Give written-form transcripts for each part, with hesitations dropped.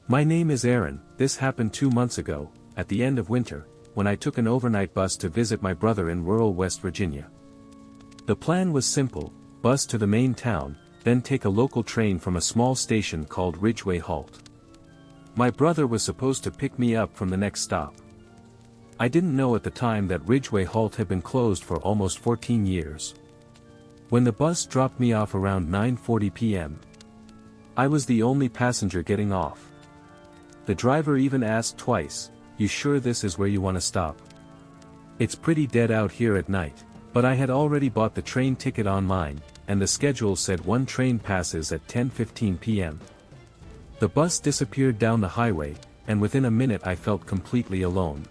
My name is Aaron. This happened 2 months ago, at the end of winter, when I took an overnight bus to visit my brother in rural West Virginia. The plan was simple: bus to the main town, then take a local train from a small station called Ridgeway Halt. My brother was supposed to pick me up from the next stop. I didn't know at the time that Ridgeway Halt had been closed for almost 14 years. When the bus dropped me off around 9:40 p.m., I was the only passenger getting off. The driver even asked twice, "You sure this is where you want to stop? It's pretty dead out here at night." But I had already bought the train ticket online, and the schedule said one train passes at 10:15 p.m. The bus disappeared down the highway, and within a minute I felt completely alone.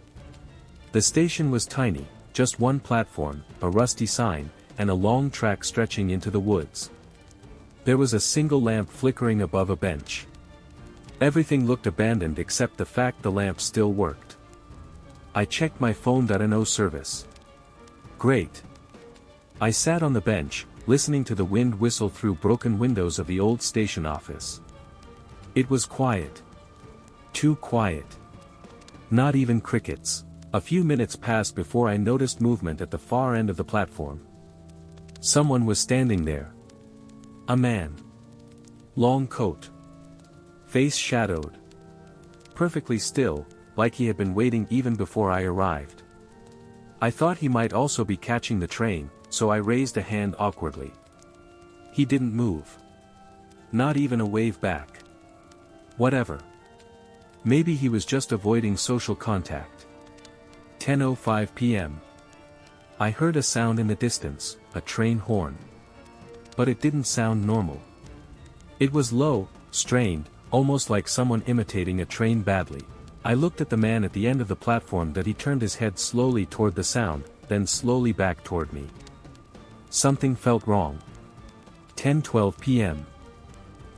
The station was tiny, just one platform, a rusty sign, and a long track stretching into the woods. There was a single lamp flickering above a bench. Everything looked abandoned except the fact the lamp still worked. I checked my phone. No service. Great. I sat on the bench, listening to the wind whistle through broken windows of the old station office. It was quiet. Too quiet. Not even crickets. A few minutes passed before I noticed movement at the far end of the platform. Someone was standing there. A man. Long coat. Face shadowed. Perfectly still, like he had been waiting even before I arrived. I thought he might also be catching the train, so I raised a hand awkwardly. He didn't move. Not even a wave back. Whatever. Maybe he was just avoiding social contact. 10:05 p.m. I heard a sound in the distance, a train horn. But it didn't sound normal. It was low, strained, almost like someone imitating a train badly. I looked at the man at the end of the platform. He turned his head slowly toward the sound, then slowly back toward me. Something felt wrong. 10:12 p.m.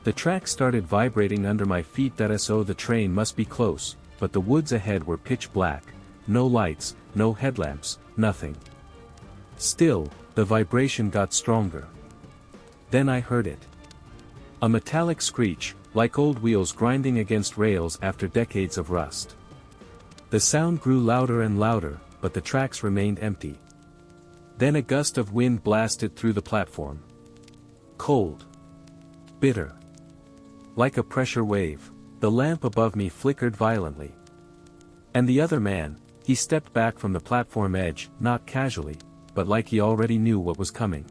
The track started vibrating under my feet. So the train must be close, but the woods ahead were pitch black, no lights, no headlamps, nothing. Still, the vibration got stronger. Then I heard it. A metallic screech, like old wheels grinding against rails after decades of rust. The sound grew louder and louder, but the tracks remained empty. Then a gust of wind blasted through the platform. Cold. Bitter. Like a pressure wave, the lamp above me flickered violently. And the other man, he stepped back from the platform edge, not casually, but like he already knew what was coming.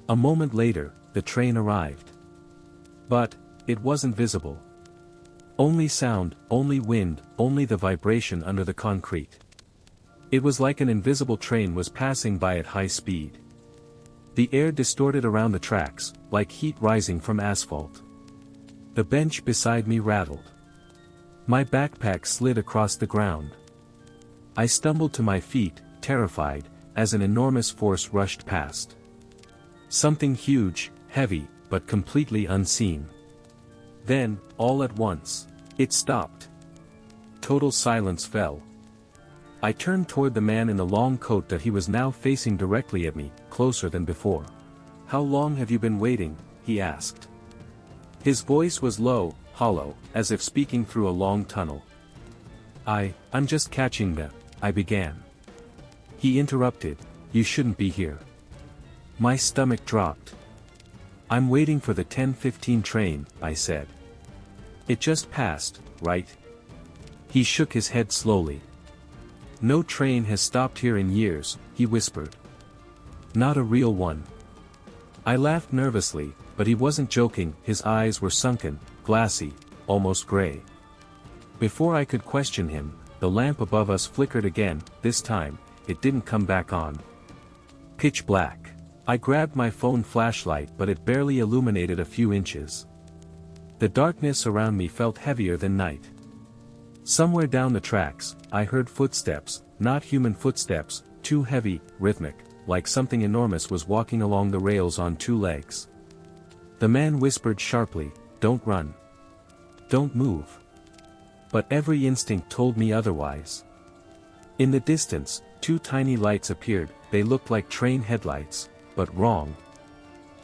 A moment later, the train arrived. But it wasn't visible. Only sound, only wind, only the vibration under the concrete. It was like an invisible train was passing by at high speed. The air distorted around the tracks, like heat rising from asphalt. The bench beside me rattled. My backpack slid across the ground. I stumbled to my feet, terrified, as an enormous force rushed past. Something huge, heavy, but completely unseen. Then, all at once, it stopped. Total silence fell. I turned toward the man in the long coat. He was now facing directly at me, closer than before. "How long have you been waiting?" he asked. His voice was low, hollow, as if speaking through a long tunnel. I'm just catching them," I began. He interrupted, "You shouldn't be here." My stomach dropped. "I'm waiting for the 10:15 train," I said. "It just passed, right?" He shook his head slowly. "No train has stopped here in years," he whispered. "Not a real one." I laughed nervously, but he wasn't joking. His eyes were sunken, glassy, almost gray. Before I could question him, the lamp above us flickered again. This time, it didn't come back on. Pitch black. I grabbed my phone flashlight, but it barely illuminated a few inches. The darkness around me felt heavier than night. Somewhere down the tracks, I heard footsteps, not human footsteps, too heavy, rhythmic, like something enormous was walking along the rails on two legs. The man whispered sharply, "Don't run. Don't move." But every instinct told me otherwise. In the distance, two tiny lights appeared. They looked like train headlights, but wrong.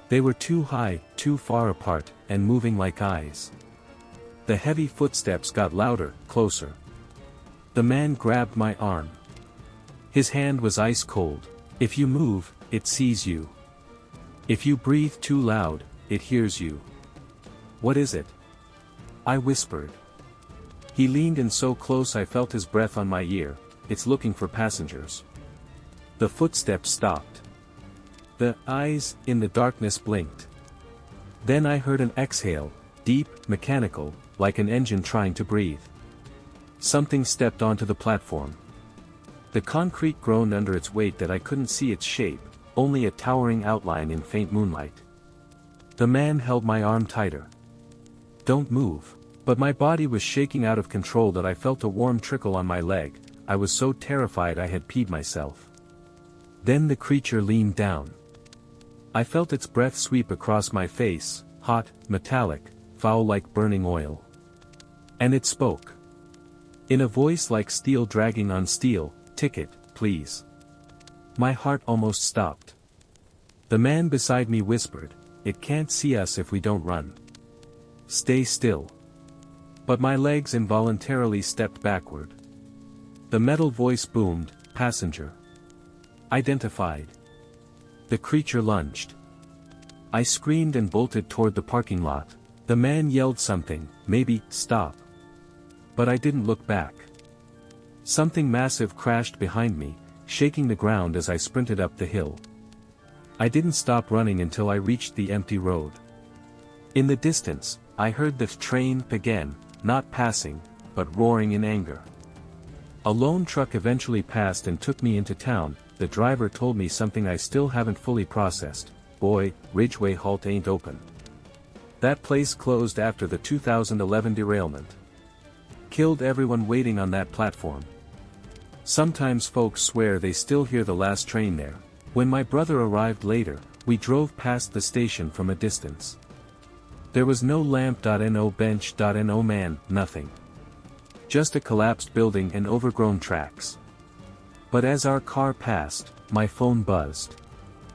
They were too high, too far apart, and moving like eyes. The heavy footsteps got louder, closer. The man grabbed my arm. His hand was ice cold. If you move, it sees you. If you breathe too loud, it hears you. What is it? I whispered. He leaned in so close I felt his breath on my ear. It's looking for passengers. The footsteps stopped. The eyes in the darkness blinked. Then I heard an exhale, deep, mechanical, like an engine trying to breathe. Something stepped onto the platform. The concrete groaned under its weight that I couldn't see its shape, only a towering outline in faint moonlight. The man held my arm tighter. Don't move. But my body was shaking out of control that I felt a warm trickle on my leg. I was so terrified I had peed myself. Then the creature leaned down. I felt its breath sweep across my face, hot, metallic, foul like burning oil. And it spoke. In a voice like steel dragging on steel, "Ticket, please." My heart almost stopped. The man beside me whispered, "It can't see us if we don't run. Stay still." But my legs involuntarily stepped backward. The metal voice boomed, "Passenger. Identified." The creature lunged. I screamed and bolted toward the parking lot. The man yelled something, maybe, "Stop." But I didn't look back. Something massive crashed behind me, shaking the ground as I sprinted up the hill. I didn't stop running until I reached the empty road. In the distance, I heard the train again, not passing, but roaring in anger. A lone truck eventually passed and took me into town. The driver told me something I still haven't fully processed. "Boy, Ridgeway Halt ain't open. That place closed after the 2011 derailment. Killed everyone waiting on that platform." Sometimes folks swear they still hear the last train there. When my brother arrived later, we drove past the station from a distance. There was no lamp.no bench.no man, nothing. Just a collapsed building and overgrown tracks. But as our car passed, my phone buzzed.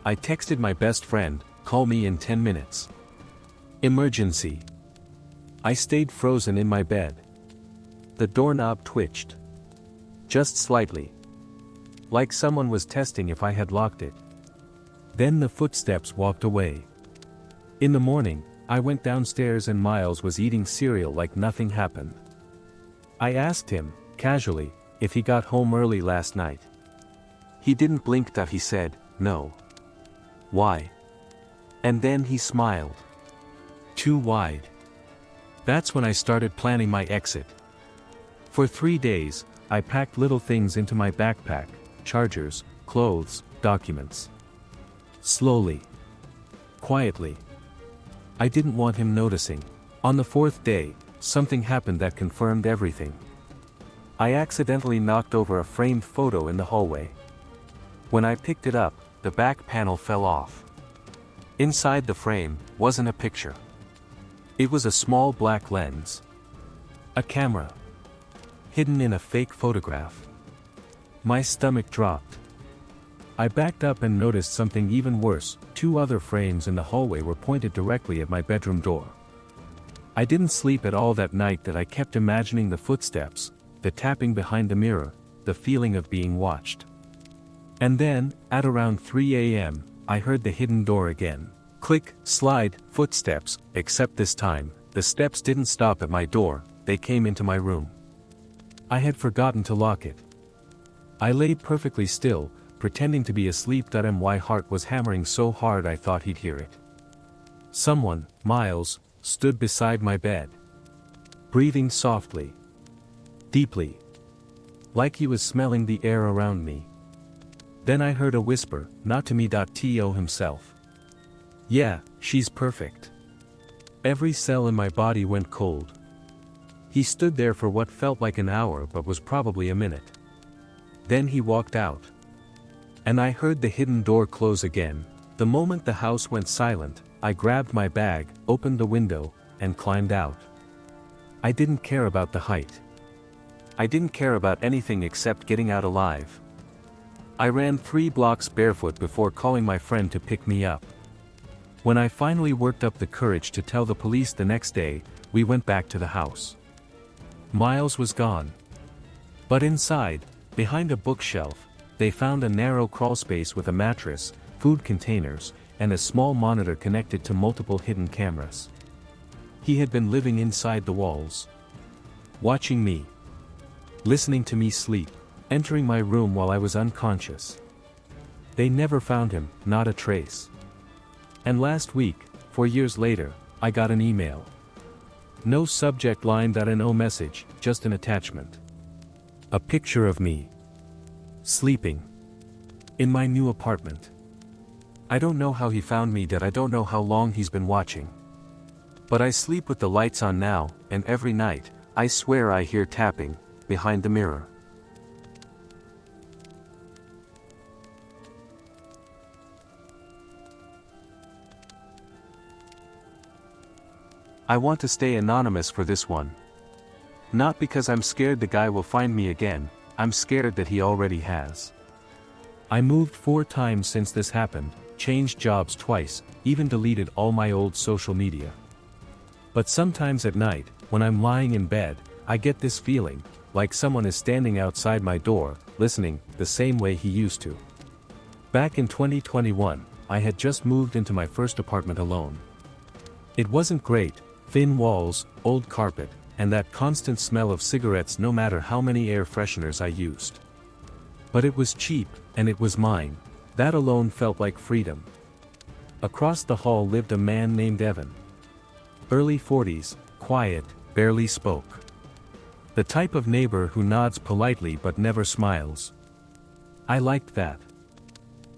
I texted my best friend, "Call me in 10 minutes. Emergency." I stayed frozen in my bed. The doorknob twitched. Just slightly. Like someone was testing if I had locked it. Then the footsteps walked away. In the morning, I went downstairs and Miles was eating cereal like nothing happened. I asked him, casually, if he got home early last night. He didn't blink. He said, "No." "Why?" And then he smiled. Too wide. That's when I started planning my exit. For 3 days, I packed little things into my backpack, chargers, clothes, documents. Slowly. Quietly. I didn't want him noticing. On the 4th day, something happened that confirmed everything. I accidentally knocked over a framed photo in the hallway. When I picked it up, the back panel fell off. Inside the frame wasn't a picture. It was a small black lens. A camera. Hidden in a fake photograph. My stomach dropped. I backed up and noticed something even worse. 2 other frames in the hallway were pointed directly at my bedroom door. I didn't sleep at all that night. That I kept imagining the footsteps, the tapping behind the mirror, the feeling of being watched. And then, at around 3 a.m., I heard the hidden door again. Click, slide, footsteps, except this time, the steps didn't stop at my door, they came into my room. I had forgotten to lock it. I lay perfectly still, pretending to be asleep. My heart was hammering so hard I thought he'd hear it. Someone, Miles, stood beside my bed. Breathing softly. Deeply. Like he was smelling the air around me. Then I heard a whisper, not to me. To himself. "Yeah, she's perfect." Every cell in my body went cold. He stood there for what felt like an hour but was probably a minute. Then he walked out. And I heard the hidden door close again. The moment the house went silent, I grabbed my bag, opened the window, and climbed out. I didn't care about the height. I didn't care about anything except getting out alive. I ran 3 blocks barefoot before calling my friend to pick me up. When I finally worked up the courage to tell the police the next day, we went back to the house. Miles was gone. But inside, behind a bookshelf, they found a narrow crawlspace with a mattress, food containers, and a small monitor connected to multiple hidden cameras. He had been living inside the walls. Watching me. Listening to me sleep. Entering my room while I was unconscious. They never found him, not a trace. And last week, 4 years later, I got an email. No subject line, no message, just an attachment. A picture of me. Sleeping. In my new apartment. I don't know how he found me, I don't know how long he's been watching. But I sleep with the lights on now, and every night, I swear I hear tapping, behind the mirror. I want to stay anonymous for this one. Not because I'm scared the guy will find me again, I'm scared that he already has. I moved 4 times since this happened, changed jobs twice, even deleted all my old social media. But sometimes at night, when I'm lying in bed, I get this feeling, like someone is standing outside my door, listening, the same way he used to. Back in 2021, I had just moved into my first apartment alone. It wasn't great. Thin walls, old carpet, and that constant smell of cigarettes no matter how many air fresheners I used. But it was cheap, and it was mine. That alone felt like freedom. Across the hall lived a man named Evan. Early 40s, quiet, barely spoke. The type of neighbor who nods politely but never smiles. I liked that.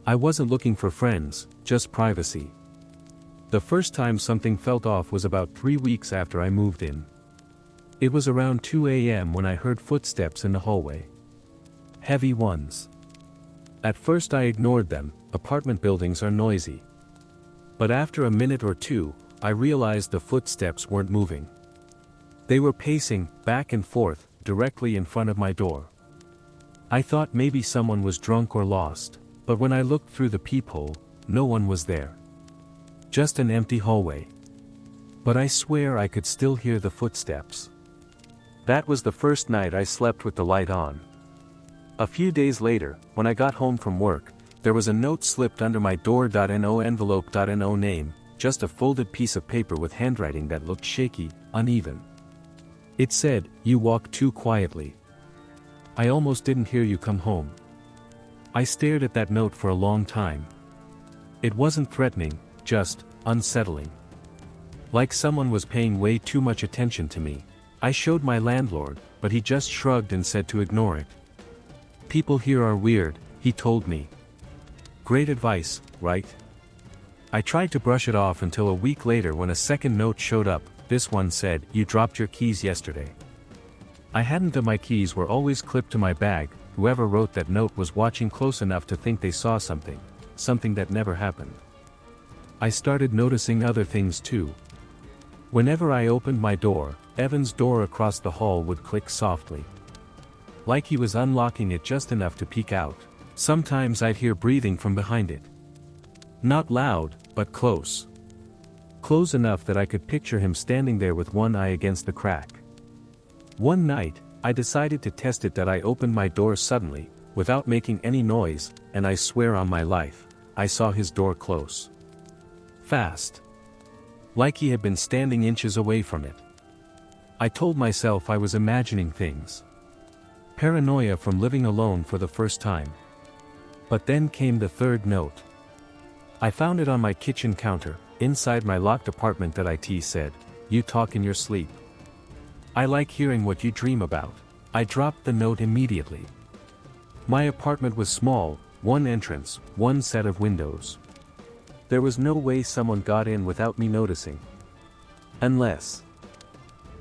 I wasn't looking for friends, just privacy. The first time something felt off was about 3 weeks after I moved in. It was around 2 a.m. when I heard footsteps in the hallway. Heavy ones. At first I ignored them, apartment buildings are noisy. But after a minute or two, I realized the footsteps weren't moving. They were pacing, back and forth, directly in front of my door. I thought maybe someone was drunk or lost, but when I looked through the peephole, no one was there. Just an empty hallway. But I swear I could still hear the footsteps. That was the first night I slept with the light on. A few days later, when I got home from work, there was a note slipped under my door.no envelope.no name, just a folded piece of paper with handwriting that looked shaky, uneven. It said, "You walk too quietly. I almost didn't hear you come home." I stared at that note for a long time. It wasn't threatening, just unsettling. Like someone was paying way too much attention to me. I showed my landlord, but he just shrugged and said to ignore it. "People here are weird," he told me. Great advice, right? I tried to brush it off until a week later when a second note showed up. This one said, "You dropped your keys yesterday." I hadn't, and my keys were always clipped to my bag. Whoever wrote that note was watching close enough to think they saw something that never happened. I started noticing other things too. Whenever I opened my door, Evan's door across the hall would click softly. Like he was unlocking it just enough to peek out. Sometimes I'd hear breathing from behind it. Not loud, but close. Close enough that I could picture him standing there with one eye against the crack. One night, I decided to test it. That I opened my door suddenly, without making any noise, and I swear on my life, I saw his door close. Fast. Like he had been standing inches away from it. I told myself I was imagining things. Paranoia from living alone for the first time. But then came the third note. I found it on my kitchen counter, inside my locked apartment. That it said, "You talk in your sleep. I like hearing what you dream about." I dropped the note immediately. My apartment was small, one entrance, one set of windows. There was no way someone got in without me noticing. Unless.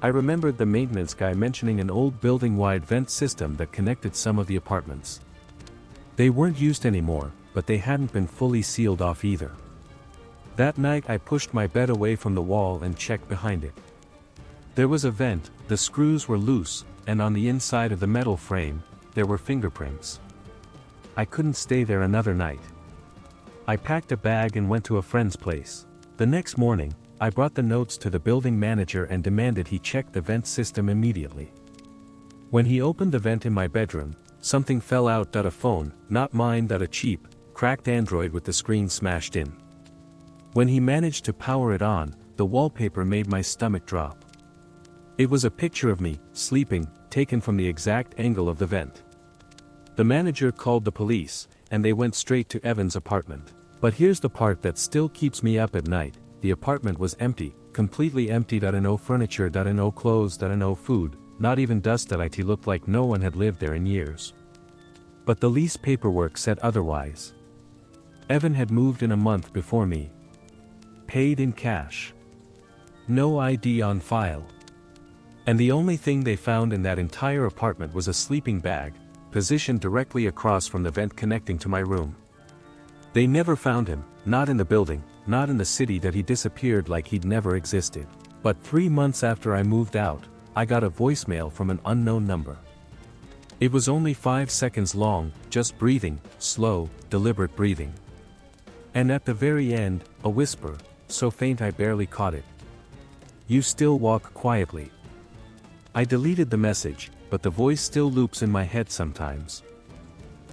I remembered the maintenance guy mentioning an old building-wide vent system that connected some of the apartments. They weren't used anymore, but they hadn't been fully sealed off either. That night I pushed my bed away from the wall and checked behind it. There was a vent, the screws were loose, and on the inside of the metal frame, there were fingerprints. I couldn't stay there another night. I packed a bag and went to a friend's place. The next morning, I brought the notes to the building manager and demanded he check the vent system immediately. When he opened the vent in my bedroom, something fell out. A phone, not mine. A cheap, cracked Android with the screen smashed in. When he managed to power it on, the wallpaper made my stomach drop. It was a picture of me, sleeping, taken from the exact angle of the vent. The manager called the police, and they went straight to Evan's apartment. But here's the part that still keeps me up at night: the apartment was empty, completely empty. No furniture, no clothes, no food, not even dust. It looked like no one had lived there in years. But the lease paperwork said otherwise. Evan had moved in a month before me. Paid in cash. No ID on file. And the only thing they found in that entire apartment was a sleeping bag, positioned directly across from the vent connecting to my room. They never found him, not in the building, not in the city. That he disappeared like he'd never existed. But 3 months after I moved out, I got a voicemail from an unknown number. It was only 5 seconds long, just breathing, slow, deliberate breathing. And at the very end, a whisper, so faint I barely caught it. "You still walk quietly." I deleted the message, but the voice still loops in my head sometimes.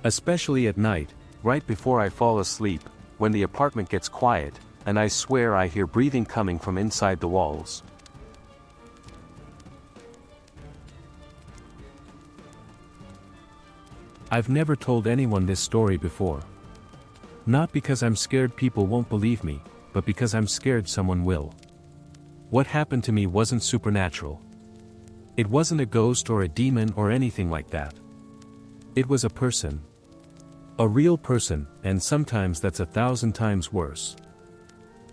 Especially at night, right before I fall asleep, when the apartment gets quiet, and I swear I hear breathing coming from inside the walls. I've never told anyone this story before. Not because I'm scared people won't believe me, but because I'm scared someone will. What happened to me wasn't supernatural. It wasn't a ghost or a demon or anything like that. It was a person. A real person, and sometimes that's 1,000 times worse.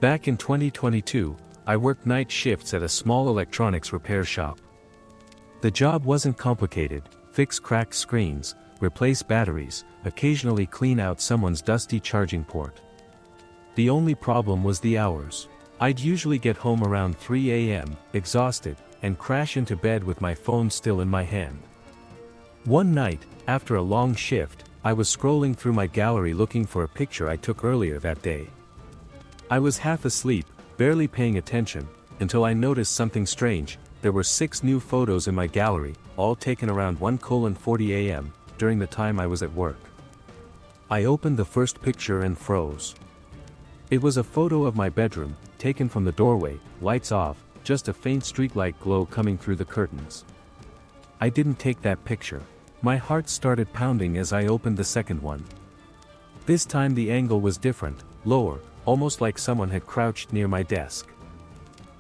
Back in 2022, I worked night shifts at a small electronics repair shop. The job wasn't complicated: fix cracked screens, replace batteries, occasionally clean out someone's dusty charging port. The only problem was the hours. I'd usually get home around 3 a.m., exhausted, and crash into bed with my phone still in my hand. One night, after a long shift, I was scrolling through my gallery looking for a picture I took earlier that day. I was half asleep, barely paying attention, until I noticed something strange. There were 6 new photos in my gallery, all taken around 1:40 a.m., during the time I was at work. I opened the first picture and froze. It was a photo of my bedroom, taken from the doorway, lights off, just a faint streetlight glow coming through the curtains. I didn't take that picture. My heart started pounding as I opened the second one. This time the angle was different, lower, almost like someone had crouched near my desk.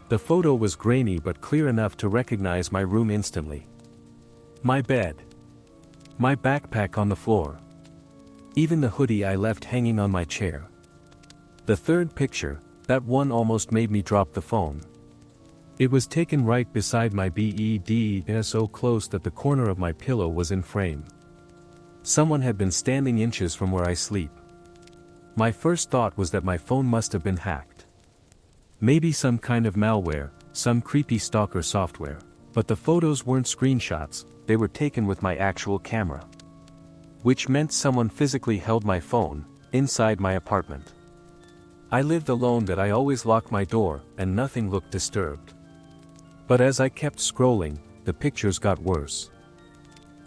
The photo was grainy but clear enough to recognize my room instantly. My bed. My backpack on the floor. Even the hoodie I left hanging on my chair. The third picture, that one almost made me drop the phone. It was taken right beside my bed, so close that the corner of my pillow was in frame. Someone had been standing inches from where I sleep. My first thought was that my phone must have been hacked. Maybe some kind of malware, some creepy stalker software. But the photos weren't screenshots, they were taken with my actual camera. Which meant someone physically held my phone, inside my apartment. I lived alone, that I always locked my door, and nothing looked disturbed. But as I kept scrolling, the pictures got worse.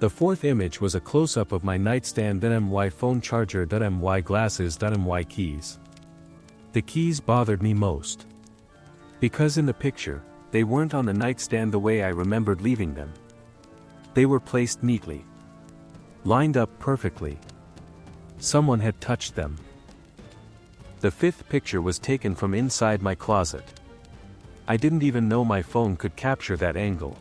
The fourth image was a close-up of my nightstand, my phone charger, my glasses, my keys. The keys bothered me most. Because in the picture, they weren't on the nightstand the way I remembered leaving them. They were placed neatly. Lined up perfectly. Someone had touched them. The fifth picture was taken from inside my closet. I didn't even know my phone could capture that angle.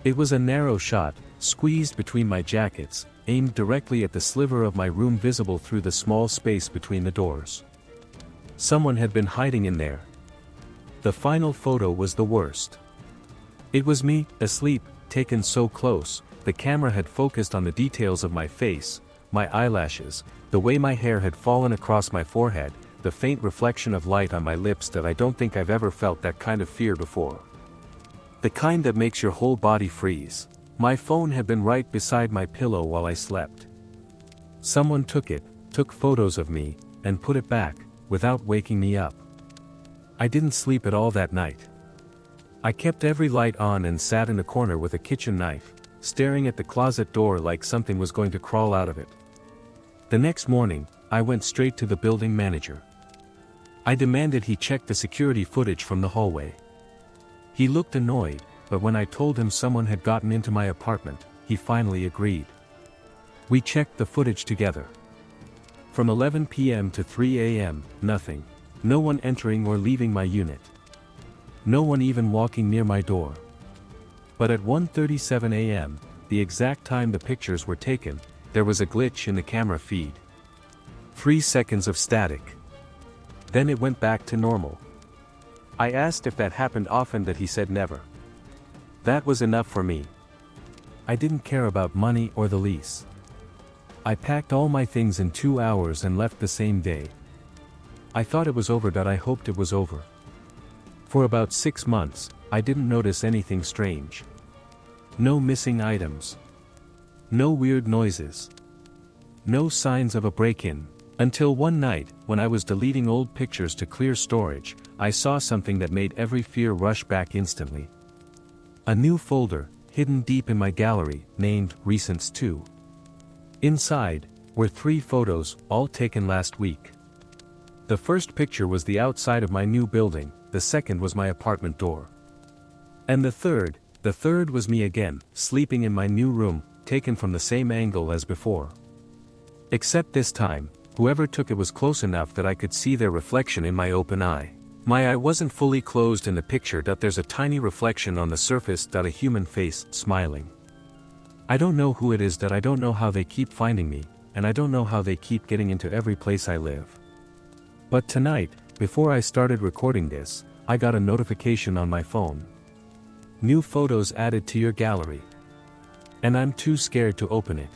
It was a narrow shot, squeezed between my jackets, aimed directly at the sliver of my room visible through the small space between the doors. Someone had been hiding in there. The final photo was the worst. It was me, asleep, taken so close. The camera had focused on the details of my face, my eyelashes, the way my hair had fallen across my forehead, the faint reflection of light on my lips. That I don't think I've ever felt that kind of fear before. The kind that makes your whole body freeze. My phone had been right beside my pillow while I slept. Someone took it, took photos of me, and put it back, without waking me up. I didn't sleep at all that night. I kept every light on and sat in a corner with a kitchen knife, staring at the closet door like something was going to crawl out of it. The next morning, I went straight to the building manager. I demanded he check the security footage from the hallway. He looked annoyed, but when I told him someone had gotten into my apartment, he finally agreed. We checked the footage together. From 11 p.m. to 3 a.m., nothing. No one entering or leaving my unit. No one even walking near my door. But at 1:37 a.m., the exact time the pictures were taken, there was a glitch in the camera feed. 3 seconds of static. Then it went back to normal. I asked if that happened often, that he said never. That was enough for me. I didn't care about money or the lease. I packed all my things in 2 hours and left the same day. I thought it was over, that I hoped it was over. For about 6 months, I didn't notice anything strange. No missing items. No weird noises. No signs of a break-in. Until one night, when I was deleting old pictures to clear storage, I saw something that made every fear rush back instantly. A new folder, hidden deep in my gallery, named Recents 2. Inside were 3 photos, all taken last week. The first picture was the outside of my new building, the second was my apartment door. And the third was me again, sleeping in my new room, taken from the same angle as before. Except this time, whoever took it was close enough that I could see their reflection in my open eye. My eye wasn't fully closed in the picture, that there's a tiny reflection on the surface, that a human face, smiling. I don't know who it is, that I don't know how they keep finding me, and I don't know how they keep getting into every place I live. But tonight, before I started recording this, I got a notification on my phone. New photos added to your gallery. And I'm too scared to open it.